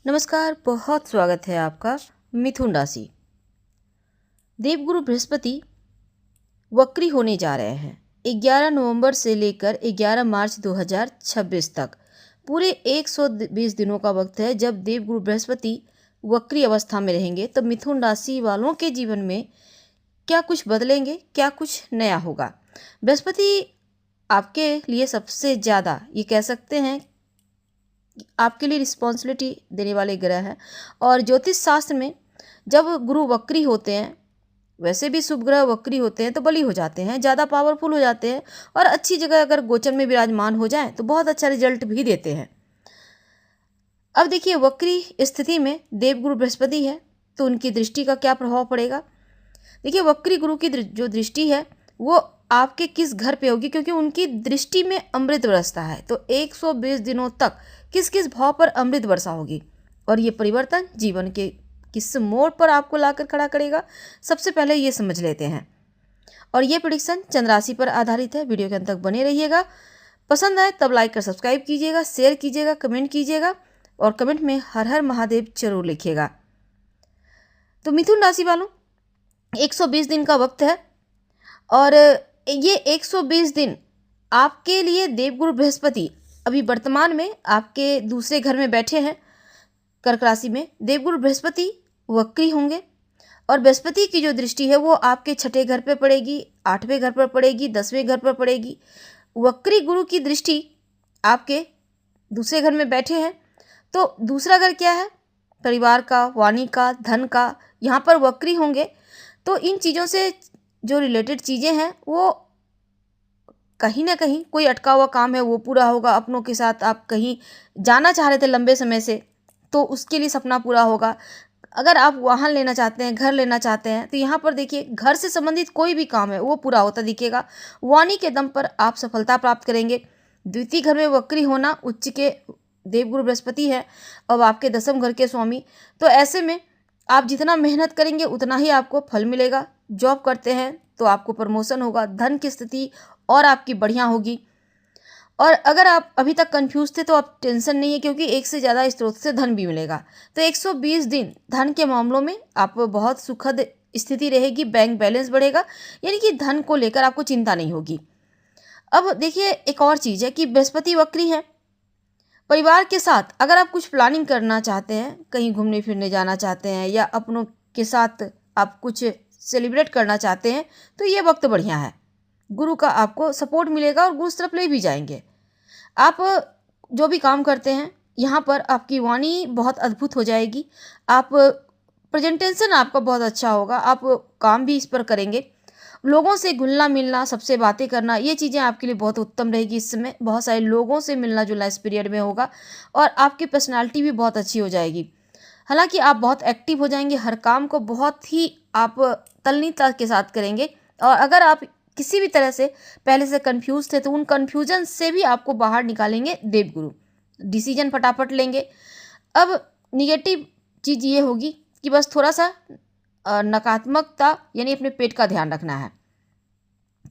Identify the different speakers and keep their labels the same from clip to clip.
Speaker 1: नमस्कार, बहुत स्वागत है आपका मिथुन राशि। देवगुरु बृहस्पति वक्री होने जा रहे हैं 11 नवंबर से लेकर 11 मार्च 2026 तक। पूरे 120 दिनों का वक्त है जब देवगुरु बृहस्पति वक्री अवस्था में रहेंगे। तो मिथुन राशि वालों के जीवन में क्या कुछ बदलेंगे, क्या कुछ नया होगा। बृहस्पति आपके लिए सबसे ज़्यादा ये कह सकते हैं आपके लिए रिस्पॉन्सिबिलिटी देने वाले ग्रह हैं। और ज्योतिष शास्त्र में जब गुरु वक्री होते हैं, वैसे भी शुभ ग्रह वक्री होते हैं तो बली हो जाते हैं, ज़्यादा पावरफुल हो जाते हैं और अच्छी जगह अगर गोचर में विराजमान हो जाएं तो बहुत अच्छा रिजल्ट भी देते हैं। अब देखिए, वक्री स्थिति में देवगुरु बृहस्पति है तो उनकी दृष्टि का क्या प्रभाव पड़ेगा। देखिए, वक्री गुरु की जो दृष्टि है वो आपके किस घर पे होगी, क्योंकि उनकी दृष्टि में अमृत बरसता है। तो 120 दिनों तक किस किस भाव पर अमृत वर्षा होगी और ये परिवर्तन जीवन के किस मोड़ पर आपको लाकर खड़ा करेगा, सबसे पहले ये समझ लेते हैं। और ये प्रेडिक्शन चंद्र राशि पर आधारित है। वीडियो के अंत तक बने रहिएगा। पसंद आए तब लाइक कर सब्सक्राइब कीजिएगा, शेयर कीजिएगा, कमेंट कीजिएगा और कमेंट में हर हर महादेव जरूर लिखिएगा। तो मिथुन राशि वालों, 120 दिन का वक्त है और ये 120 दिन आपके लिए देवगुरु बृहस्पति अभी वर्तमान में आपके दूसरे घर में बैठे हैं। कर्क राशि में देवगुरु बृहस्पति वक्री होंगे और बृहस्पति की जो दृष्टि है वो आपके छठे घर पर पड़ेगी, आठवें घर पर पड़ेगी, 10वें घर पर पड़ेगी। वक्री गुरु की दृष्टि आपके दूसरे घर में बैठे हैं। तो दूसरा घर क्या है? परिवार का, वाणी का, धन का। यहाँ पर वक्री होंगे तो इन चीज़ों से जो रिलेटेड चीज़ें हैं वो कहीं ना कहीं, कोई अटका हुआ काम है वो पूरा होगा। अपनों के साथ आप कहीं जाना चाह रहे थे लंबे समय से, तो उसके लिए सपना पूरा होगा। अगर आप वाहन लेना चाहते हैं, घर लेना चाहते हैं, तो यहाँ पर देखिए घर से संबंधित कोई भी काम है वो पूरा होता दिखेगा। वाणी के दम पर आप सफलता प्राप्त करेंगे। द्वितीय घर में वक्री होना, उच्च के देवगुरु बृहस्पति है और आपके दसम घर के स्वामी। तो ऐसे में आप जितना मेहनत करेंगे उतना ही आपको फल मिलेगा। जॉब करते हैं तो आपको प्रमोशन होगा, धन की स्थिति और आपकी बढ़िया होगी। और अगर आप अभी तक कंफ्यूज थे तो आप टेंशन नहीं है, क्योंकि एक से ज़्यादा स्रोत से धन भी मिलेगा। तो 120 दिन धन के मामलों में आप बहुत सुखद स्थिति रहेगी। बैंक बैलेंस बढ़ेगा, यानी कि धन को लेकर आपको चिंता नहीं होगी। अब देखिए, एक और चीज़ है कि बृहस्पति वक्री है। परिवार के साथ अगर आप कुछ प्लानिंग करना चाहते हैं, कहीं घूमने फिरने जाना चाहते हैं या अपनों के साथ आप कुछ सेलिब्रेट करना चाहते हैं, तो ये वक्त बढ़िया है। गुरु का आपको सपोर्ट मिलेगा और गुरु उस तरफ ले भी जाएंगे। आप जो भी काम करते हैं यहाँ पर आपकी वाणी बहुत अद्भुत हो जाएगी। आप प्रेजेंटेशन आपका बहुत अच्छा होगा। आप काम भी इस पर करेंगे। लोगों से घुलना मिलना, सबसे बातें करना, ये चीज़ें आपके लिए बहुत उत्तम रहेगी। इस समय बहुत सारे लोगों से मिलना जुलना इस पीरियड में होगा और आपकी पर्सनालिटी भी बहुत अच्छी हो जाएगी। हालांकि आप बहुत एक्टिव हो जाएंगे, हर काम को बहुत ही आप तल्लीनता के साथ करेंगे। और अगर आप किसी भी तरह से पहले से कंफ्यूज थे तो उन कंफ्यूजन से भी आपको बाहर निकालेंगे देवगुरु। डिसीजन फटाफट लेंगे। अब निगेटिव चीज़ ये होगी कि बस थोड़ा सा नकारात्मकता, यानी अपने पेट का ध्यान रखना है।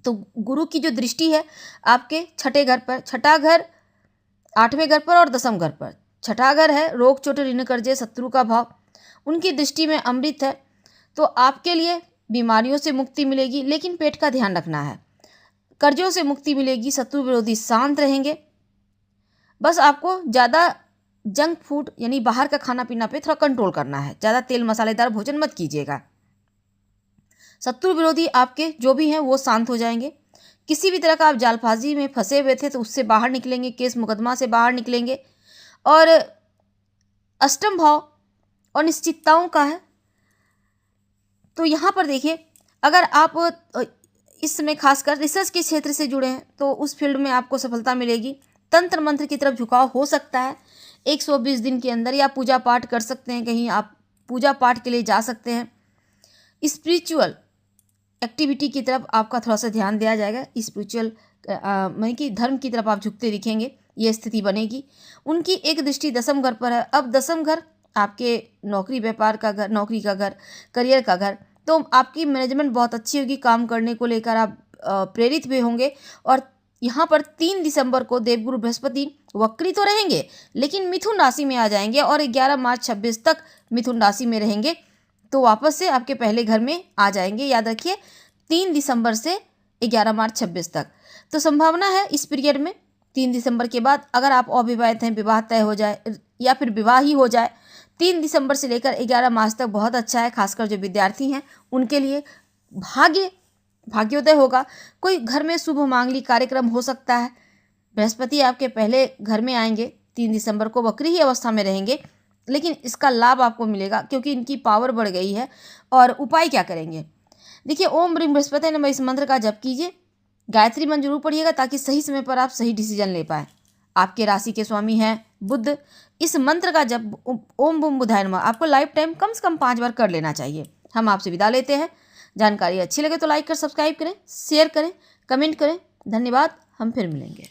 Speaker 1: तो गुरु की जो दृष्टि है आपके छठे घर पर, छठा घर आठवें घर पर और दसम घर पर। छठा घर है रोग चोट ऋण कर्जे शत्रु का भाव। उनकी दृष्टि में अमृत है। तो आपके लिए बीमारियों से मुक्ति मिलेगी, लेकिन पेट का ध्यान रखना है। कर्जों से मुक्ति मिलेगी, शत्रु विरोधी शांत रहेंगे। बस आपको ज़्यादा जंक फूड यानी बाहर का खाना पीना पे थोड़ा कंट्रोल करना है। ज़्यादा तेल मसालेदार भोजन मत कीजिएगा। शत्रु विरोधी आपके जो भी हैं वो शांत हो जाएंगे। किसी भी तरह का आप जालसाजी में फंसे हुए थे तो उससे बाहर निकलेंगे, केस मुकदमा से बाहर निकलेंगे। और अष्टम भाव और निश्चितताओं का है। तो यहाँ पर देखिए, अगर आप इस समय खासकर रिसर्च के क्षेत्र से जुड़े हैं तो उस फील्ड में आपको सफलता मिलेगी। तंत्र मंत्र की तरफ झुकाव हो सकता है 120 दिन के अंदर, या पूजा पाठ कर सकते हैं, कहीं आप पूजा पाठ के लिए जा सकते हैं। स्पिरिचुअल एक्टिविटी की तरफ आपका थोड़ा सा ध्यान दिया जाएगा। स्पिरिचुअल यानी कि धर्म की तरफ आप झुकते दिखेंगे, ये स्थिति बनेगी। उनकी एक दृष्टि दसम घर पर है। अब दसम घर आपके नौकरी व्यापार का घर, नौकरी का घर, करियर का घर। तो आपकी मैनेजमेंट बहुत अच्छी होगी। काम करने को लेकर आप प्रेरित भी होंगे और यहाँ पर 3 दिसंबर को देवगुरु बृहस्पति वक्री तो रहेंगे, लेकिन मिथुन राशि में आ जाएंगे और 11 मार्च 26 तक मिथुन राशि में रहेंगे, तो वापस से आपके पहले घर में आ जाएंगे। याद रखिए 3 दिसंबर से 11 मार्च 26 तक। तो संभावना है इस पीरियड में 3 दिसंबर के बाद अगर आप अविवाहित हैं, विवाह तय हो जाए या फिर विवाह ही हो जाए, 3 दिसंबर से लेकर 11 मार्च तक बहुत अच्छा है। खासकर जो विद्यार्थी हैं उनके लिए भाग्योदय होगा। कोई घर में शुभ मांगलिक कार्यक्रम हो सकता है। बृहस्पति आपके पहले घर में आएंगे, 3 दिसंबर को वक्री ही अवस्था में रहेंगे, लेकिन इसका लाभ आपको मिलेगा क्योंकि इनकी पावर बढ़ गई है। और उपाय क्या करेंगे? देखिए, ओम ह्रीं बृहस्पति नमः इस मंत्र का जप कीजिए, गायत्री मंत्र जरूर पढ़िएगा ताकि सही समय पर आप सही डिसीजन ले पाए। आपके राशि के स्वामी हैं बुध। इस मंत्र का जप ओम बूम बुधाय नमः आपको लाइफ टाइम कम से कम 5 बार कर लेना चाहिए। हम आपसे विदा लेते हैं। जानकारी अच्छी लगे तो लाइक कर सब्सक्राइब करें, शेयर करें, कमेंट करें। धन्यवाद। हम फिर मिलेंगे।